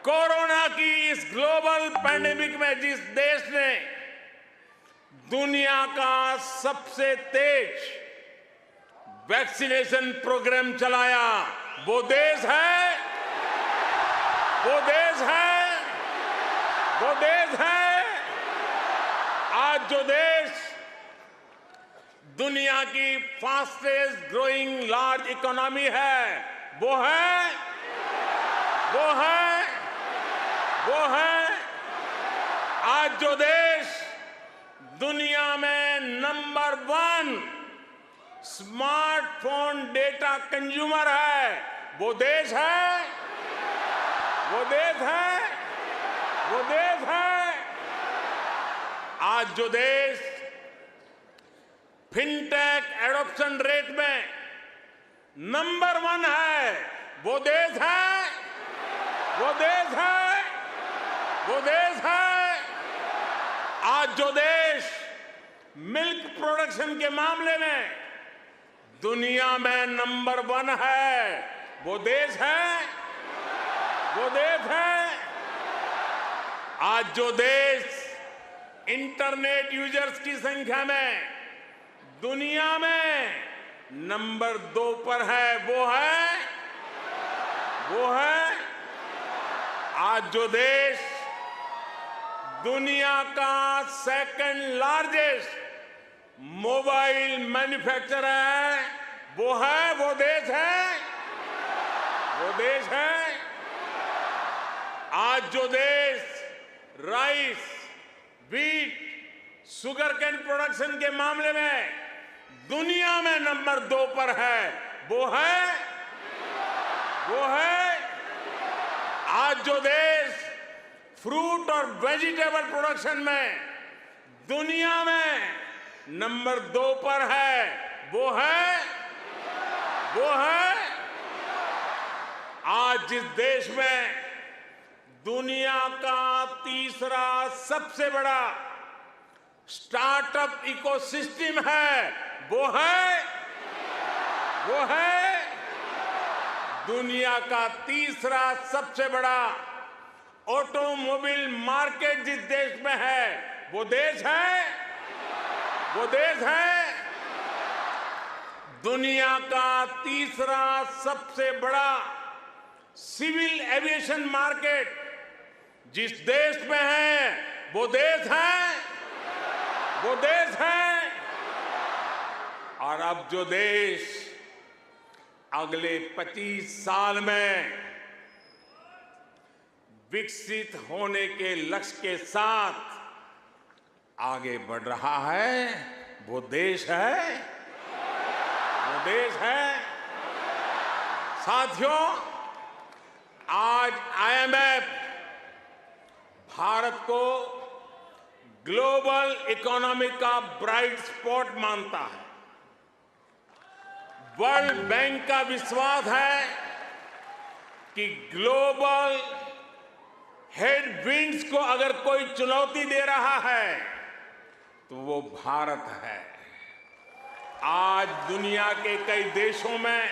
कोरोना की इस ग्लोबल पैंडेमिक में जिस देश ने दुनिया का सबसे तेज वैक्सीनेशन प्रोग्राम चलाया, वो देश है, वो देश है, वो देश है। आज जो देश दुनिया की फास्टेस्ट ग्रोइंग लार्ज इकोनॉमी है, वो है, वो है, वो है। आज जो देश दुनिया में नंबर 1 स्मार्टफोन डेटा कंज्यूमर है, वो देश है, वो देश है, वो देश है। आज जो देश फिनटेक एडॉप्शन रेट में नंबर 1 है, वो देश है, वो देश है, वो देश है। आज जो देश मिल्क प्रोडक्शन के मामले में दुनिया में नंबर 1 है, वो देश है, वो देश है। आज जो देश इंटरनेट यूजर्स की संख्या में दुनिया में नंबर 2 पर है, वो है, वो है। आज जो देश दुनिया का सेकंड लार्जेस्ट मोबाइल मैन्युफैक्चरर है, वो है, वो देश है, वो देश है। आज जो देश rice, wheat, sugar cane production के मामले में दुनिया में नंबर 2 पर है, वो है, वो है। आज जो देश फ्रूट और वेजिटेबल प्रोडक्शन में दुनिया में नंबर 2 पर है, वो है, वो है। आज जिस देश में दुनिया का तीसरा सबसे बड़ा स्टार्टअप इकोसिस्टम है, वो है, वो है। दुनिया का तीसरा सबसे बड़ा ऑटोमोबाइल मार्केट जिस देश में है, वो देश है, वो देश है। दुनिया का तीसरा सबसे बड़ा सिविल एविएशन मार्केट जिस देश में है, वो देश है, वो देश है। और अब जो देश अगले 25 साल में विकसित होने के लक्ष्य के साथ आगे बढ़ रहा है, वो देश है, वो देश है। साथियों, आज IMF भारत को ग्लोबल इकोनॉमी का ब्राइट स्पॉट मानता है। वर्ल्ड बैंक का विश्वास है कि ग्लोबल हेडविंड्स को अगर कोई चुनौती दे रहा है तो वो भारत है। आज दुनिया के कई देशों में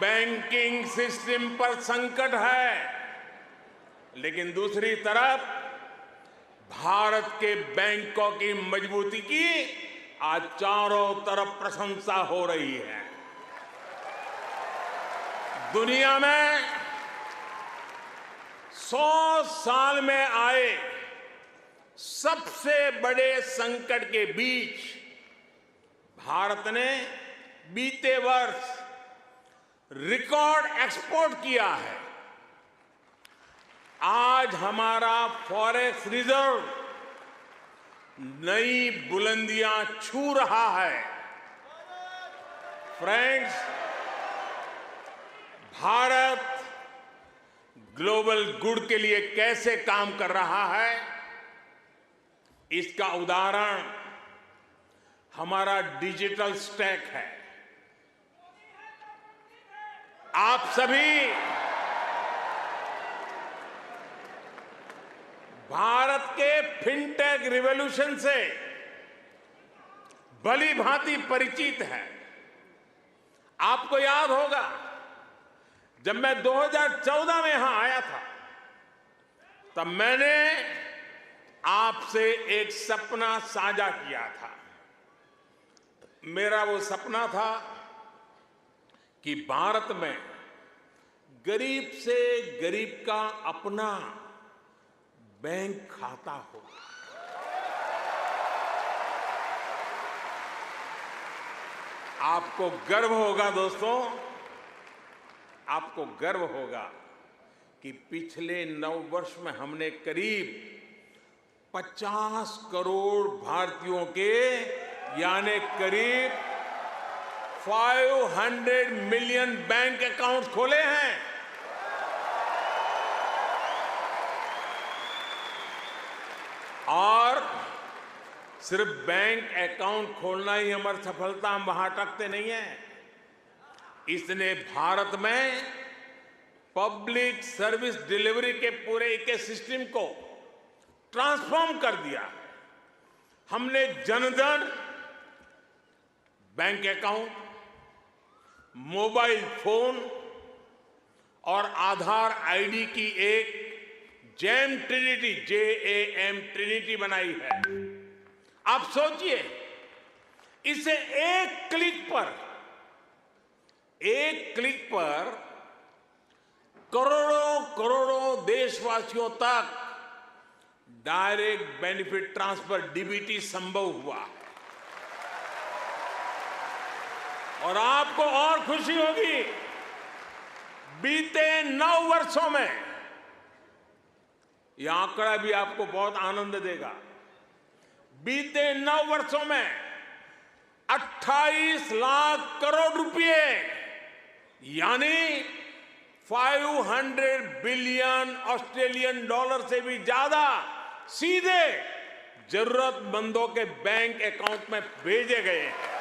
बैंकिंग सिस्टम पर संकट है, लेकिन दूसरी तरफ भारत के बैंकों की मजबूती की आज चारों तरफ प्रशंसा हो रही है। दुनिया में 100 साल में आए सबसे बड़े संकट के बीच भारत ने बीते वर्ष रिकॉर्ड एक्सपोर्ट किया है। आज हमारा फॉरेक्स रिजर्व नई बुलंदियां छू रहा है। फ्रेंड्स, भारत ग्लोबल गुड के लिए कैसे काम कर रहा है, इसका उदाहरण हमारा डिजिटल स्टैक है। भारत के फिनटेक रिवॉल्यूशन से भली भांति परिचित है। आपको याद होगा जब मैं 2014 में यहां आया था तब मैंने आपसे एक सपना साझा किया था। मेरा वो सपना था कि भारत में गरीब से गरीब का अपना बैंक खाता हो। आपको गर्व होगा दोस्तों, आपको गर्व होगा कि पिछले 9 वर्ष में हमने करीब 50 करोड़ भारतीयों के यानी करीब 500 मिलियन बैंक अकाउंट खोले हैं। और सिर्फ बैंक अकाउंट खोलना ही हमारी सफलता, हम वहां अटकते नहीं हैं। इसने भारत में पब्लिक सर्विस डिलीवरी के पूरे इकोसिस्टम को ट्रांसफॉर्म कर दिया है। हमने Jan Dhan bank account, mobile phone और आधार आईडी की एक जैम ट्रिनिटी, JAM ट्रिनिटी बनाई है। आप सोचिए, इसे एक क्लिक पर करोड़ों करोड़ों देशवासियों तक डायरेक्ट बेनिफिट ट्रांसफर DBT संभव हुआ है। और आपको और खुशी होगी, बीते 9 वर्षों में यह आंकड़ा भी आपको बहुत आनंद देगा। बीते 9 वर्षों में 28 लाख करोड़ रुपए यानी 500 बिलियन ऑस्ट्रेलियन डॉलर से भी ज्यादा सीधे जरूरतमंदों के बैंक अकाउंट में भेजे गए हैं।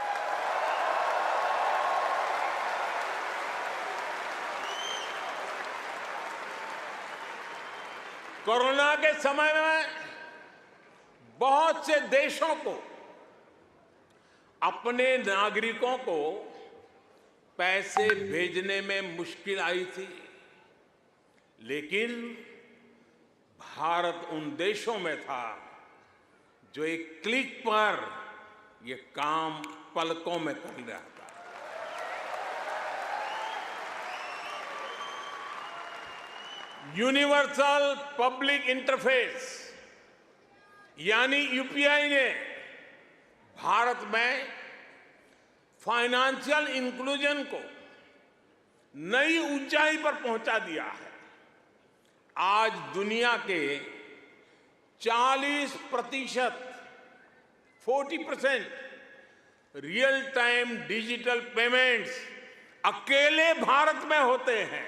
कोरोना के समय में बहुत से देशों को अपने नागरिकों को पैसे भेजने में मुश्किल आई थी, लेकिन भारत उन देशों में था जो एक क्लिक पर यह काम पलकों में कर रहा था। यूनिवर्सल पब्लिक इंटरफेस यानी यूपीआई ने भारत में फाइनेंशियल इंक्लूजन को नई ऊंचाई पर पहुंचा दिया है। आज दुनिया के 40% रियल टाइम डिजिटल पेमेंट्स अकेले भारत में होते हैं।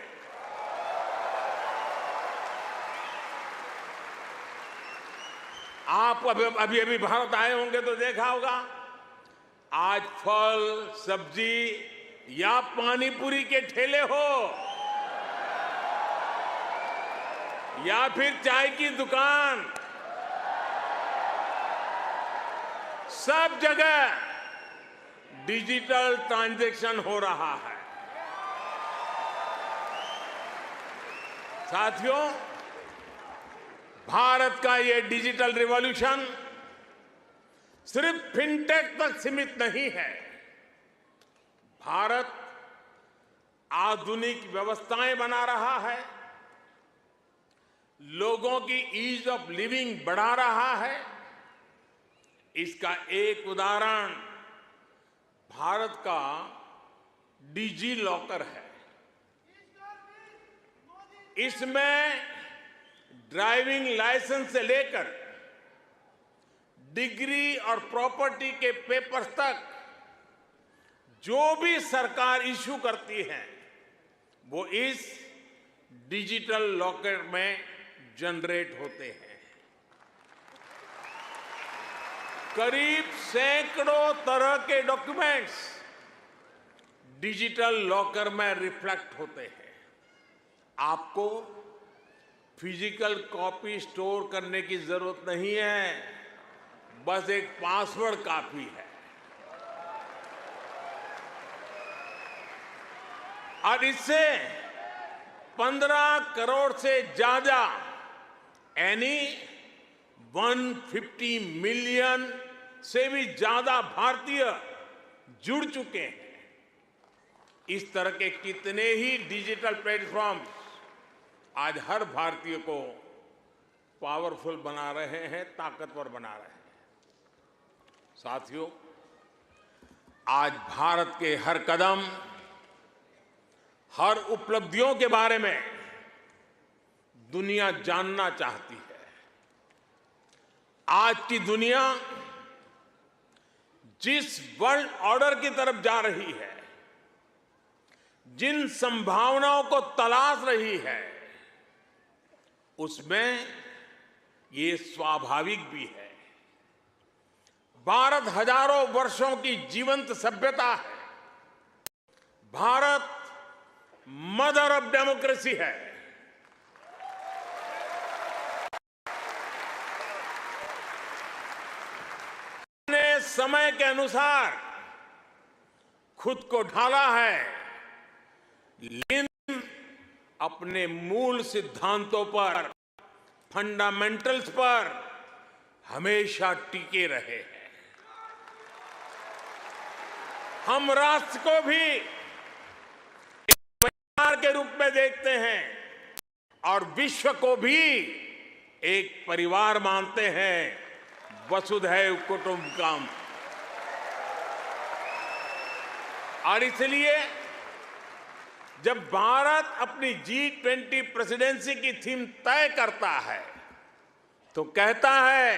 आप अभी भारत आए होंगे तो देखा होगा, आज फल सब्जी या पानी पूरी के ठेले हो या फिर चाय की दुकान, सब जगह डिजिटल ट्रांजैक्शन हो रहा है। साथियों, भारत का ये डिजिटल रिवॉल्यूशन सिर्फ फिनटेक तक सीमित नहीं है। भारत आधुनिक व्यवस्थाएं बना रहा है, लोगों की ईज ऑफ लिविंग बढ़ा रहा है। इसका एक उदाहरण भारत का डिजी लॉकर है। इसमें ड्राइविंग लाइसेंस से लेकर डिग्री और प्रॉपर्टी के पेपर्स तक जो भी सरकार इश्यू करती है वो इस डिजिटल लॉकर में जनरेट होते हैं। करीब सैकड़ों तरह के डॉक्यूमेंट्स डिजिटल लॉकर में रिफ्लेक्ट होते हैं। आपको फिजिकल कॉपी स्टोर करने की जरूरत नहीं है, बस एक पासवर्ड काफी है। और इससे 15 करोड़ से ज्यादा यानी 150 मिलियन से भी ज्यादा भारतीय जुड़ चुके हैं। इस तरह के कितने ही डिजिटल प्लेटफॉर्म आज हर भारतीय को पावरफुल बना रहे हैं, ताकतवर बना रहे हैं। साथियों, आज भारत के हर कदम, हर उपलब्धियों के बारे में दुनिया जानना चाहती है। आज की दुनिया जिस वर्ल्ड ऑर्डर की तरफ जा रही है, जिन संभावनाओं को तलाश रही है, उसमें ये स्वाभाविक भी है। भारत हजारों वर्षों की जीवंत सभ्यता है। भारत मदर ऑफ डेमोक्रेसी है। ने समय के अनुसार खुद को ढाला है, लेकिन अपने मूल सिद्धांतों पर, फंडामेंटल्स पर हमेशा टिके रहे हैं। हम राष्ट्र को भी एक परिवार के रूप में देखते हैं और विश्व को भी एक परिवार मानते हैं। वसुधैव कुटुंबकम। और इसलिए जब भारत अपनी G20 प्रेसिडेंसी की थीम तय करता है तो कहता है,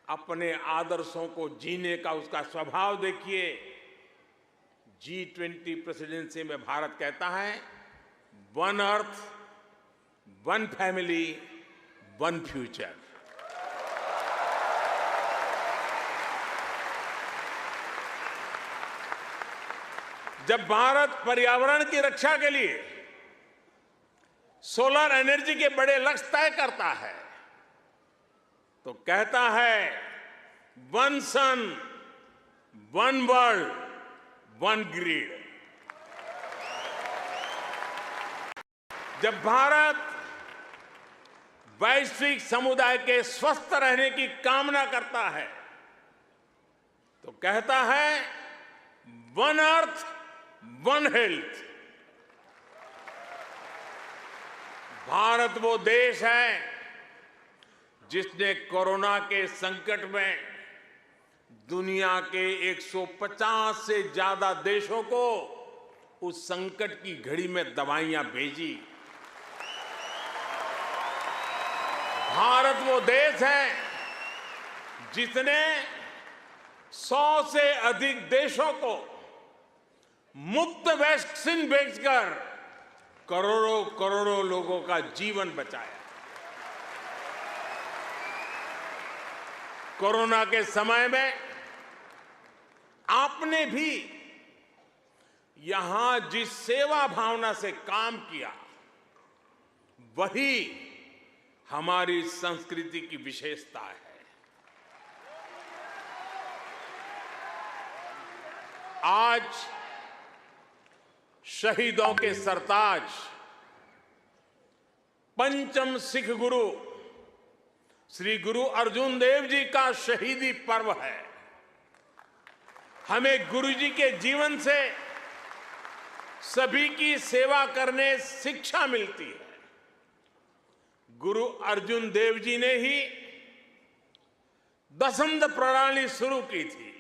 अपने आदर्शों को जीने का उसका स्वभाव देखिए। G20 प्रेसिडेंसी में भारत कहता है, one earth, one family, one future. जब भारत पर्यावरण की रक्षा के लिए सोलर एनर्जी के बड़े लक्ष्य तय करता है तो कहता है, वन सन, वन वर्ल्ड, वन ग्रिड। जब भारत वैश्विक समुदाय के स्वस्थ रहने की कामना करता है तो कहता है, one earth, one health. Bharat वो देश है जिसने कोरोना के संकट में दुनिया के 150 से ज्यादा देशों को उस संकट की घड़ी में दवाइयां भेजी। भारत वो देश है जिसने 100 से अधिक देशों को मुफ्त वैक्सीन भेजकर करोड़ों करोड़ों लोगों का जीवन बचाया। कोरोना के समय में आपने भी यहां जिस सेवा भावना से काम किया, वही हमारी संस्कृति की विशेषता है। आज शहीदों के सरताज पंचम सिख गुरु श्री गुरु अर्जुन देव जी का शहीदी पर्व है। हमें गुरु जी के जीवन से सभी की सेवा करने शिक्षा मिलती है। गुरु अर्जुन देव जी ने ही दसंध प्रणाली शुरू की थी।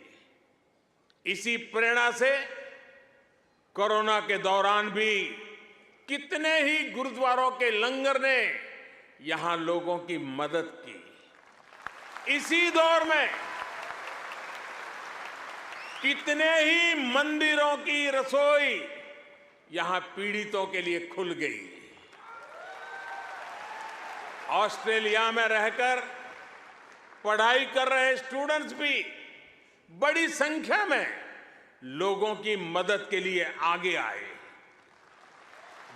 इसी प्रेरणा से कोरोना के दौरान भी कितने ही गुरुद्वारों के लंगर ने यहां लोगों की मदद की। इसी दौर में कितने ही मंदिरों की रसोई यहां पीड़ितों के लिए खुल गई। ऑस्ट्रेलिया में रहकर पढ़ाई कर रहे स्टूडेंट्स भी बड़ी संख्या में लोगों की मदद के लिए आगे आए।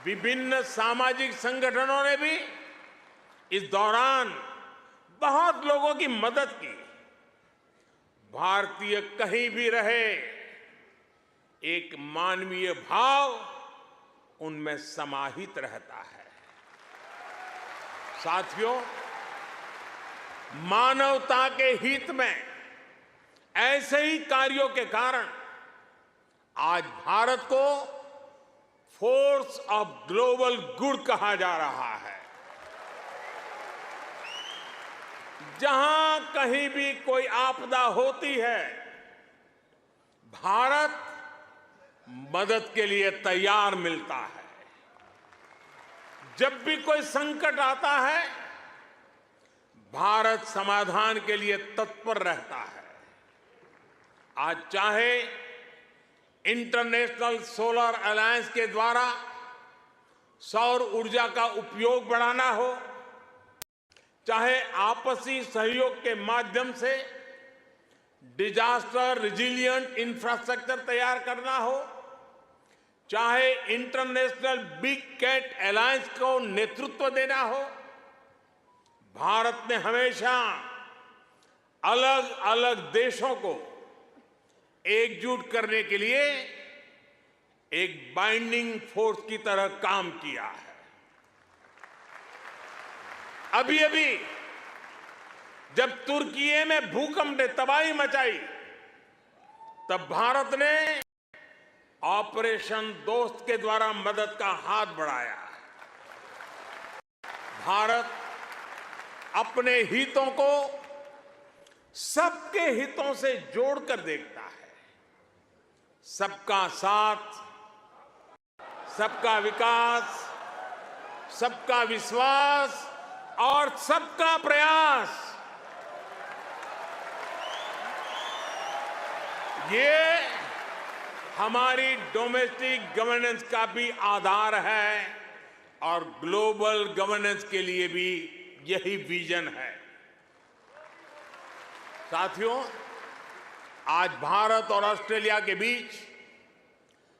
विभिन्न सामाजिक संगठनों ने भी इस दौरान बहुत लोगों की मदद की। भारतीय कहीं भी रहे, एक मानवीय भाव उनमें समाहित रहता है। साथियों, मानवता के हित में ऐसे ही कार्यों के कारण आज भारत को फोर्स ऑफ ग्लोबल गुड कहा जा रहा है। जहां कहीं भी कोई आपदा होती है, भारत मदद के लिए तैयार मिलता है। जब भी कोई संकट आता है, भारत समाधान के लिए तत्पर रहता है। आज चाहे इंटरनेशनल सोलर अलायंस के द्वारा सौर ऊर्जा का उपयोग बढ़ाना हो, चाहे आपसी सहयोग के माध्यम से डिजास्टर रिजिलिएंट इंफ्रास्ट्रक्चर तैयार करना हो, चाहे इंटरनेशनल बिग कैट अलायंस को नेतृत्व देना हो, भारत ने हमेशा अलग अलग देशों को एकजुट करने के लिए एक बाइंडिंग फोर्स की तरह काम किया है। अभी अभी जब तुर्की में भूकंप ने तबाही मचाई, तब भारत ने ऑपरेशन दोस्त के द्वारा मदद का हाथ बढ़ाया। भारत अपने हितों को सबके हितों से जोड़कर देखता है। सबका साथ, सबका विकास, सबका विश्वास और सबका प्रयास, ये हमारी डोमेस्टिक गवर्नेंस का भी आधार है और ग्लोबल गवर्नेंस के लिए भी यही विजन है। साथियों, आज भारत और ऑस्ट्रेलिया के बीच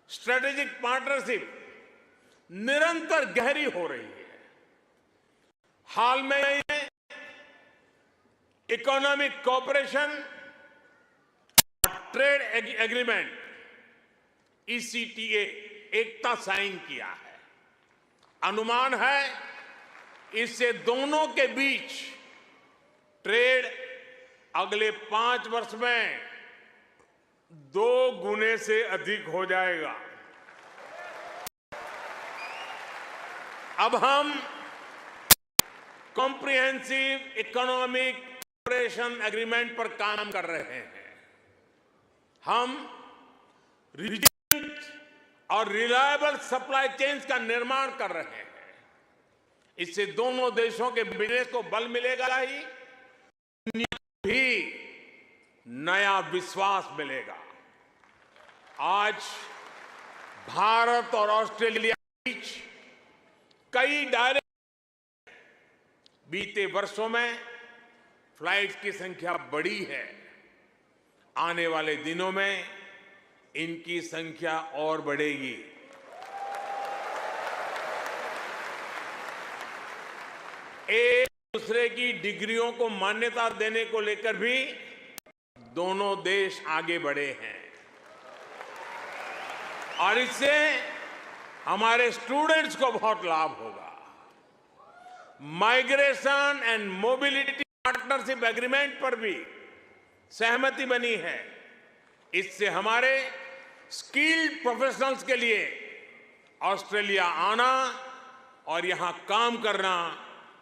स्ट्रेटेजिक पार्टनरशिप निरंतर गहरी हो रही है। हाल में इकोनॉमिक कोऑपरेशन और ट्रेड एग्रीमेंट ECTA एकता साइन किया है। अनुमान है इससे दोनों के बीच ट्रेड अगले 5 वर्ष में 2 गुने से अधिक हो जाएगा। अब हम कॉम्प्रिहेंसिव इकोनॉमिक कोऑपरेशन एग्रीमेंट पर काम कर रहे हैं। हम और रिलायबल सप्लाई चेन्स का निर्माण कर रहे हैं। इससे दोनों देशों के बिजनेस को बल मिलेगा ही, दुनिया को भी नया विश्वास मिलेगा। आज भारत और ऑस्ट्रेलिया के बीच कई डायरेक्ट, बीते वर्षों में फ्लाइट्स की संख्या बढ़ी है। आने वाले दिनों में इनकी संख्या और बढ़ेगी। एक दूसरे की डिग्रियों को मान्यता देने को लेकर भी दोनों देश आगे बढ़े हैं और इससे हमारे स्टूडेंट्स को बहुत लाभ होगा। Migration and mobility partnership agreement पर भी सहमति बनी है। इससे हमारे स्किल्ड प्रोफेशनल्स के लिए ऑस्ट्रेलिया आना और यहां काम करना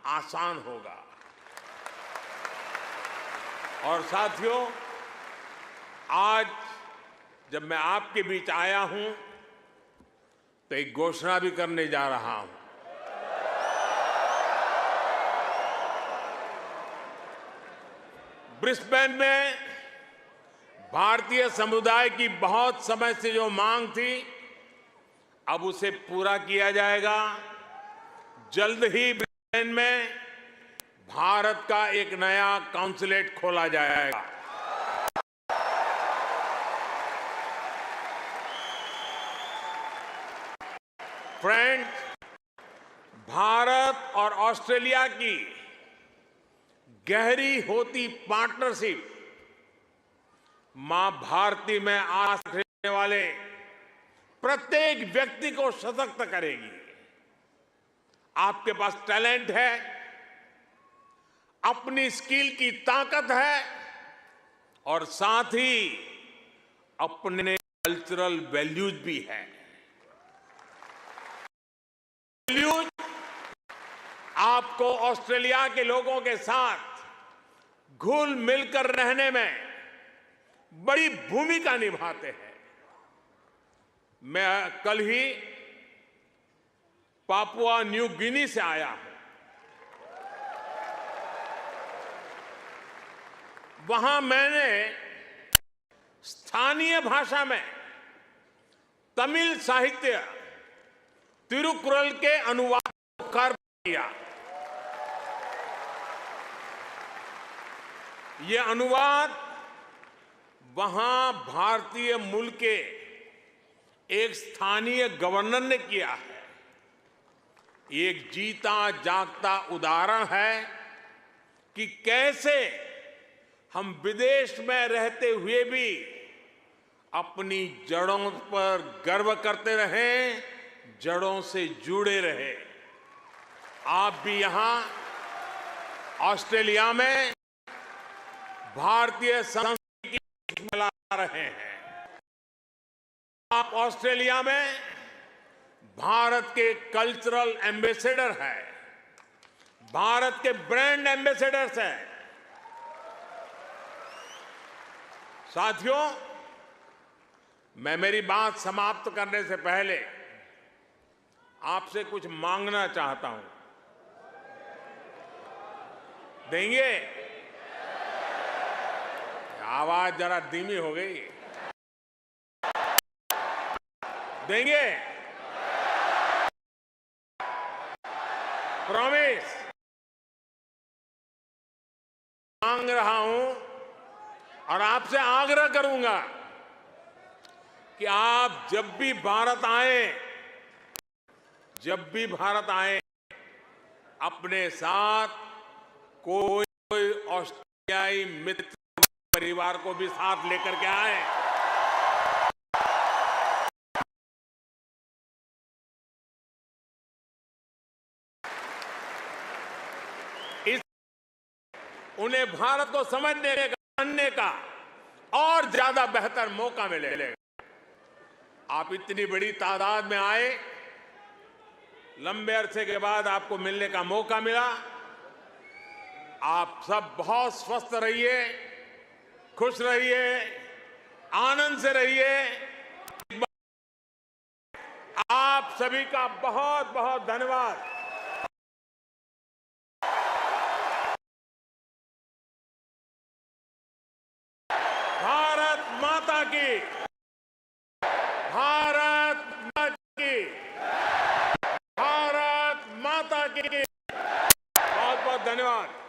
आसान होगा। और साथियों, आज जब मैं आपके बीच आया हूं तो एक घोषणा भी करने जा रहा हूं। ब्रिस्बेन में भारतीय समुदाय की बहुत समय से जो मांग थी, अब उसे पूरा किया जाएगा। जल्द ही ब्रिस्बेन में भारत का एक नया काउंसलेट खोला जाएगा। फ्रेंड्स, भारत और ऑस्ट्रेलिया की गहरी होती पार्टनरशिप मां भारती में आस रखने वाले प्रत्येक व्यक्ति को सशक्त करेगी। आपके पास टैलेंट है, अपनी स्किल की ताकत है और साथ ही अपने कल्चरल वैल्यूज भी है। वैल्यूज आपको ऑस्ट्रेलिया के लोगों के साथ घुल मिलकर रहने में बड़ी भूमिका निभाते हैं। मैं कल ही पापुआ न्यू गिनी से आया हूं। वहां मैंने स्थानीय भाषा में तमिल साहित्य तिरुकुरल के अनुवाद कर किया। ये अनुवाद वहां भारतीय मूल के एक स्थानीय गवर्नर ने किया है। एक जीता जागता उदाहरण है कि कैसे हम विदेश में रहते हुए भी अपनी जड़ों पर गर्व करते रहें, जड़ों से जुड़े रहे। आप भी यहां ऑस्ट्रेलिया में भारतीय संस्कृति की मिला रहे हैं। आप ऑस्ट्रेलिया में भारत के कल्चरल एम्बेसडर हैं, भारत के ब्रांड एम्बेसडर्स हैं। साथियों, मैं मेरी बात समाप्त करने से पहले आपसे कुछ मांगना चाहता हूं। देंगे? आवाज जरा धीमी हो गई। देंगे? प्रॉमिस मांग रहा हूं और आपसे आग्रह करूंगा कि आप जब भी भारत आए अपने साथ कोई ऑस्ट्रेलियाई मित्र परिवार को भी साथ लेकर के आए। उन्हें भारत को समझने का, जानने का और ज्यादा बेहतर मौका मिलेगा। आप इतनी बड़ी तादाद में आए, लंबे अरसे के बाद आपको मिलने का मौका मिला। आप सब बहुत स्वस्थ रहिए, खुश रहिए, आनंद से रहिए। आप सभी का बहुत बहुत धन्यवाद। भारत माता की, भारत माता की, भारत माता की। बहुत बहुत धन्यवाद।